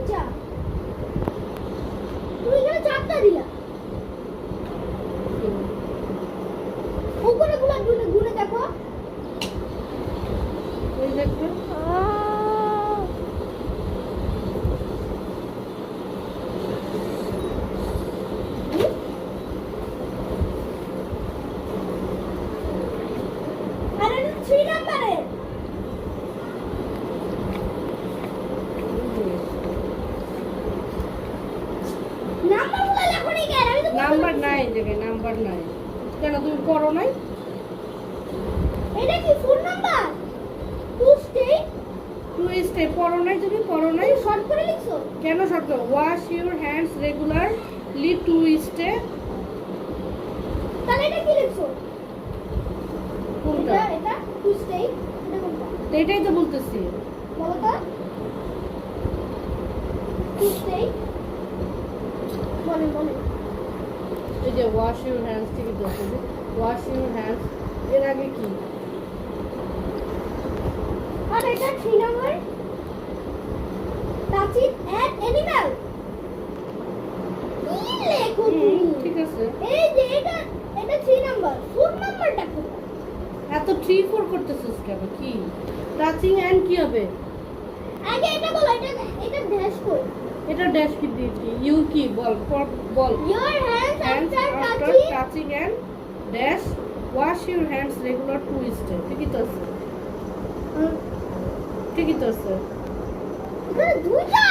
তিনটা তুমি এখানে চারটা দিলা উপরে গুলো গুনে গুনে দেখো এই দেখো আরে এটা 3 নম্বরে নাম্বারগুলো লেখো নি কেন আমি তো নাম্বার নাই এই জায়গায় নাম্বার নাই কেন তুমি করো নাই এটা কি phone number two state two step পড়ো নাই তুমি পড়ো নাই শর্ট করে লিখছো কেন short wash your hands regularly two step তাহলে এটা কি লিখছো কোনটা এটা টু স্টেট এটা কোনটা এটাই তো বলতেছি বলো তো টু স্টেট বলেন বলেন এই যে ওয়াশ ইউর হ্যান্ডস থেকে বলতে ওয়াশ ইউর হ্যান্ডস এর আগে কি আর এটা 3 নম্বর টাচ ইট অ্যাট অ্যানিমাল কি লেখো তুমি ঠিক আছে এই যে এটা 3 নম্বর 4 নম্বরটা কোনটা এত 3 4 করতেছিস কেন কি টাচিং এন্ড কি হবে আগে এটা বলো এটা ড্যাশ কই এটা ড্যাশ কি দিয়েছি ইউ কি বল বল your hands hands after after touching touching and dash wash your hands regular two step ঠিকই তো আছে ঠিকই তো আছে এখানে দুইটা